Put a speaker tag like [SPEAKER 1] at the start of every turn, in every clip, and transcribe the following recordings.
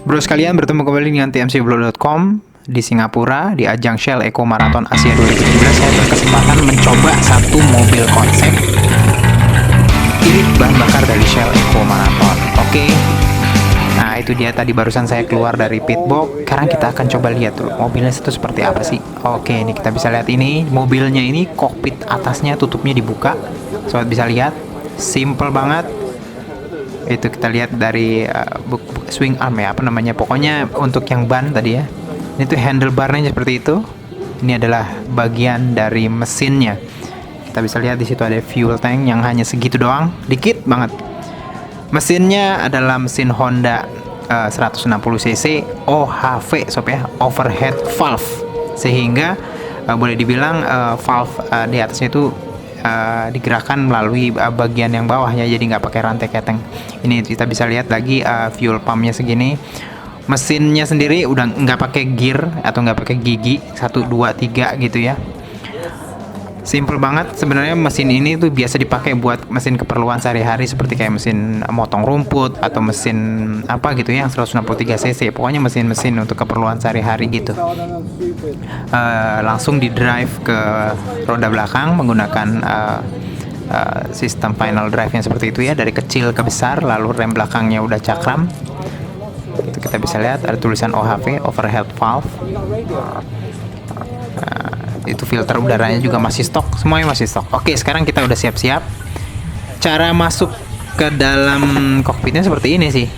[SPEAKER 1] Bro sekalian, bertemu kembali dengan tmcvlog.com di Singapura di ajang Shell Eco Marathon Asia 2017. Saya berkesempatan mencoba satu mobil konsep irit bahan bakar dari Shell Eco Marathon. Oke. Nah, itu dia tadi barusan saya keluar dari pitbox. Sekarang kita akan coba lihat dulu mobilnya itu seperti apa sih. Oke, ini kita bisa lihat ini mobilnya, ini kokpit atasnya tutupnya dibuka. Sobat bisa lihat, simple banget. Itu kita lihat dari swing arm ya, apa namanya, pokoknya untuk yang ban tadi ya, ini tuh handlebarnya seperti itu. Ini adalah bagian dari mesinnya. Kita bisa lihat di situ ada fuel tank yang hanya segitu doang, dikit banget. Mesinnya adalah mesin Honda 160 cc OHV sob ya, overhead valve, sehingga boleh dibilang valve di atasnya itu digerakkan melalui bagian yang bawahnya, jadi nggak pakai rantai keteng. Ini kita bisa lihat lagi fuel pumpnya segini. Mesinnya sendiri udah nggak pakai gear atau nggak pakai gigi 1, 2, 3 gitu ya. Simple banget sebenarnya. Mesin ini tuh biasa dipakai buat mesin keperluan sehari-hari seperti kayak mesin motong rumput atau mesin apa gitu ya, yang 163 cc. Pokoknya mesin-mesin untuk keperluan sehari-hari gitu. Langsung di drive ke roda belakang menggunakan sistem final drive yang seperti itu ya, dari kecil ke besar. Lalu rem belakangnya udah cakram. Itu kita bisa lihat ada tulisan OHV, overhead valve. Itu filter udaranya juga masih stok, semuanya masih stok. Oke, sekarang kita udah siap-siap. Cara masuk ke dalam kokpitnya seperti ini sih,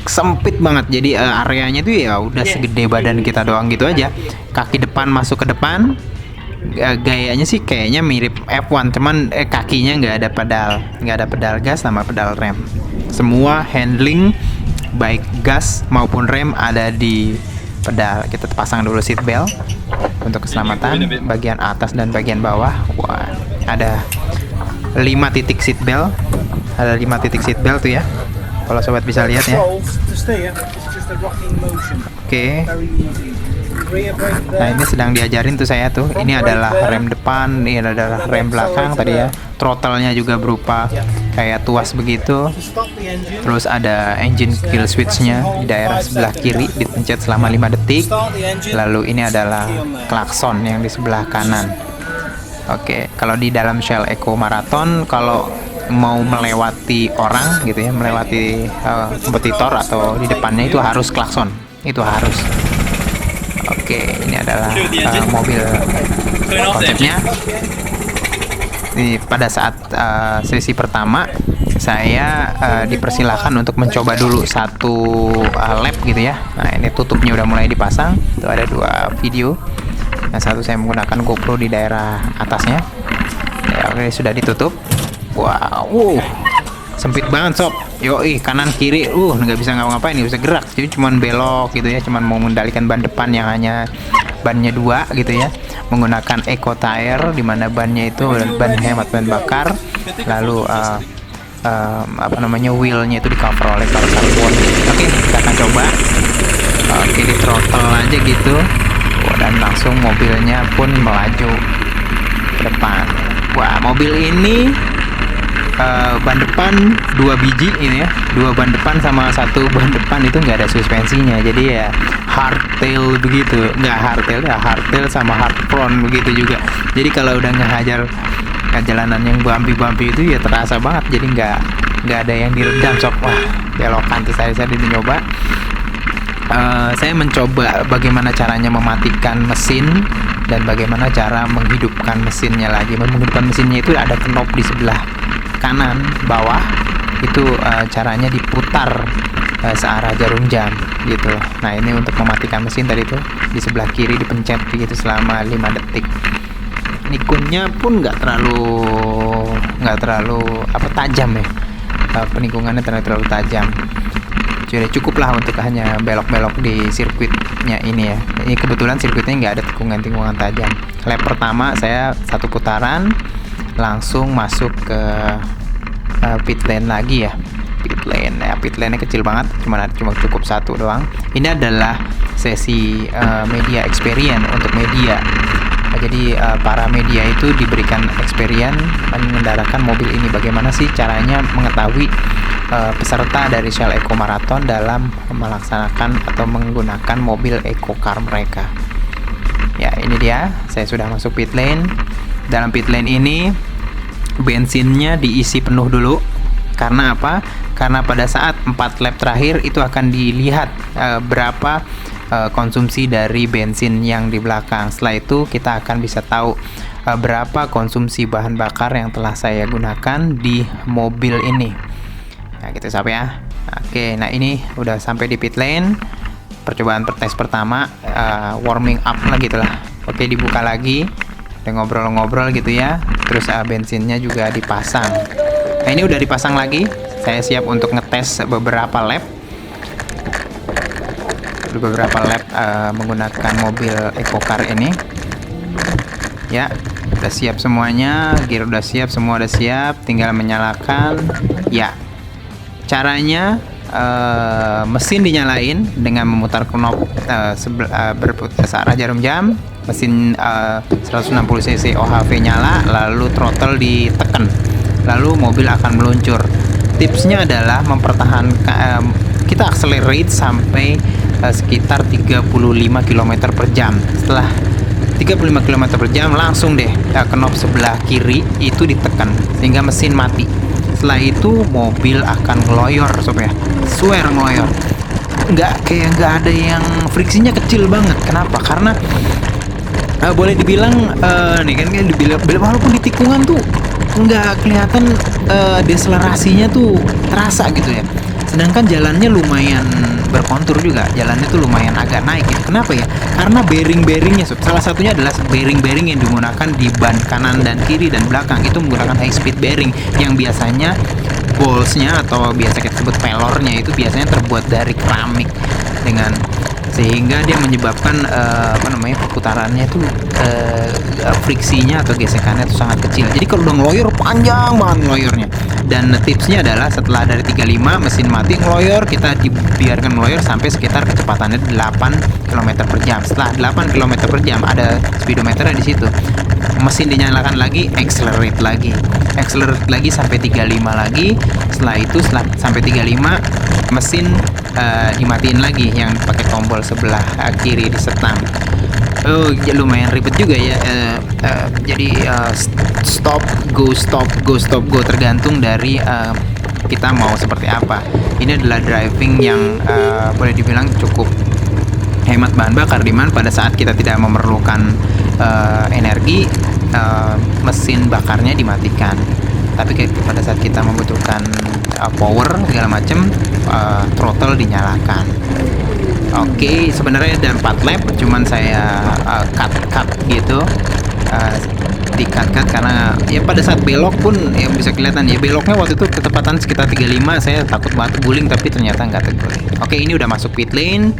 [SPEAKER 1] sempit banget. Jadi areanya tuh ya udah segede badan kita doang gitu aja. Kaki depan masuk ke depan. Gayanya sih kayaknya mirip F1, cuman kakinya nggak ada pedal gas sama pedal rem. Semua handling baik gas maupun rem ada di pedal. Kita pasang dulu seat belt untuk keselamatan bagian atas dan bagian bawah. Wah, ada 5 titik seat belt. Ada 5 titik seat belt tuh ya, kalau sobat bisa lihat ya. Oke. Nah, ini sedang diajarin tuh saya tuh. Ini adalah rem depan, ini adalah rem belakang tadi ya. Throttle-nya juga berupa kayak tuas begitu. Terus ada engine kill switch-nya di daerah sebelah kiri, dipencet selama 5 detik. Lalu ini adalah klakson yang di sebelah kanan. Oke, kalau di dalam Shell Eco Marathon, kalau mau melewati orang gitu ya, melewati kompetitor atau di depannya, itu harus klakson. Itu harus. Oke, ini adalah mobil konsepnya. Pada saat sesi pertama saya dipersilahkan untuk mencoba dulu satu lap gitu ya. Nah, ini tutupnya udah mulai dipasang. Itu ada 2 video. Yang satu saya menggunakan GoPro di daerah atasnya. Ya, oke, sudah ditutup. Wow, sempit banget sob. Yoi, kanan kiri nggak bisa ngapa-ngapain, nggak bisa gerak, jadi cuman belok gitu ya, cuman mau mengendalikan ban depan yang hanya bannya 2 gitu ya, menggunakan Eco Tire di mana bannya itu ban hemat bahan bakar. Lalu apa namanya, wheelnya itu di cover oleh karbon. Oke, kita akan coba. Oke, di throttle aja gitu. Dan langsung mobilnya pun melaju ke depan. Wah, mobil ini ban depan 2 biji ini ya, 2 ban depan sama 1 ban depan itu nggak ada suspensinya, jadi ya hardtail begitu. Nggak hardtail ya, hardtail sama hard front begitu juga. Jadi kalau udah ngehajar jalanan yang bumpy itu ya terasa banget, jadi nggak ada yang diredam sob. Wah, belokan tuh saya nyoba. Saya mencoba bagaimana caranya mematikan mesin dan bagaimana cara menghidupkan mesinnya lagi. Menghidupkan mesinnya itu ada knob di sebelah kanan bawah, itu caranya diputar searah jarum jam gitu. Nah, ini untuk mematikan mesin tadi tuh di sebelah kiri dipencet begitu selama 5 detik. Nikunnya pun nggak terlalu tajam ya, penikungannya terlalu tajam. Jadi cukup lah untuk hanya belok-belok di sirkuitnya ini ya. Ini kebetulan sirkuitnya nggak ada tikungan-tikungan tajam. Lap pertama saya 1 putaran langsung masuk ke pit lane lagi ya. Pit lane-nya kecil banget, cuma cukup 1 doang. Ini adalah sesi media experience untuk media. Jadi para media itu diberikan experience mengendaраkan mobil ini. Bagaimana sih caranya mengetahui peserta dari Shell Eco Marathon dalam melaksanakan atau menggunakan mobil Eco Car mereka. Ya, ini dia, saya sudah masuk pit lane. Dalam pit lane ini bensinnya diisi penuh dulu. Karena apa? Karena pada saat 4 lap terakhir itu akan dilihat berapa konsumsi dari bensin yang di belakang. Setelah itu kita akan bisa tahu berapa konsumsi bahan bakar yang telah saya gunakan di mobil ini. Nah, gitu sob ya. Oke, nah ini udah sampai di pit lane. Percobaan tes pertama, warming up lah gitulah. Oke, dibuka lagi, udah ngobrol-ngobrol gitu ya. Terus bensinnya juga dipasang. Nah, ini udah dipasang lagi. Saya siap untuk ngetes beberapa lap. Menggunakan mobil Eco Car ini. Ya, udah siap semuanya, gear udah siap, semua udah siap, tinggal menyalakan. Ya, caranya mesin dinyalain dengan memutar knob berputar searah jarum jam. Mesin 160 cc OHV nyala, lalu throttle ditekan, lalu mobil akan meluncur. Tipsnya adalah mempertahankan, kita accelerate sampai sekitar 35 km per jam. Setelah 35 km per jam langsung deh knob sebelah kiri itu ditekan sehingga mesin mati. Setelah itu mobil akan ngeloyor sob ya, swear ngeloyor. Nggak ada yang friksinya kecil banget. Kenapa? Karena boleh dibilang nih kan dibilang walaupun di tikungan tuh nggak kelihatan deselerasinya tuh terasa gitu ya. Sedangkan jalannya lumayan berkontur juga, jalannya tuh lumayan agak naik gitu. Kenapa ya? Karena bearing-bearingnya, salah satunya adalah bearing-bearing yang digunakan di ban kanan dan kiri dan belakang itu menggunakan high speed bearing yang biasanya ballsnya atau biasa kita sebut pelornya itu biasanya terbuat dari keramik sehingga dia menyebabkan perputarannya itu friksinya atau gesekannya itu sangat kecil. Jadi kalau udah ngeloyor panjang banget ngeloyornya. Dan tipsnya adalah setelah dari 35 mesin mati ngeloyor, kita dibiarkan ngeloyor sampai sekitar kecepatannya 8 km per jam. Setelah 8 km per jam ada speedometernya di situ. Mesin dinyalakan lagi, accelerate lagi sampai 35 lagi. Setelah itu sampai 35 mesin dimatiin lagi yang pakai tombol sebelah kiri di setang. Lumayan ribet juga ya. Jadi stop go tergantung dari kita mau seperti apa. Ini adalah driving yang boleh dibilang cukup hemat bahan bakar, dimana pada saat kita tidak memerlukan energi, mesin bakarnya dimatikan. Tapi pada saat kita membutuhkan power segala macam, throttle dinyalakan. Oke, sebenarnya ada 4 lap, cuman saya cut gitu, di cut karena ya pada saat belok pun ya bisa kelihatan ya beloknya waktu itu ketepatan sekitar 35. Saya takut banget guling tapi ternyata nggak terguling. Oke, ini udah masuk pit lane.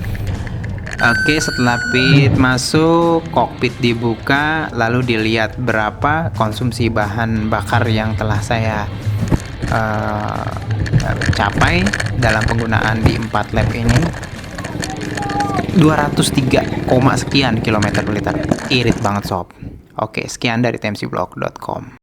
[SPEAKER 1] Oke, setelah pit masuk, kokpit dibuka, lalu dilihat berapa konsumsi bahan bakar yang telah saya capai dalam penggunaan di 4 lap ini. 203, sekian kilometer per liter. Irit banget sob. Oke, sekian dari tmcblog.com.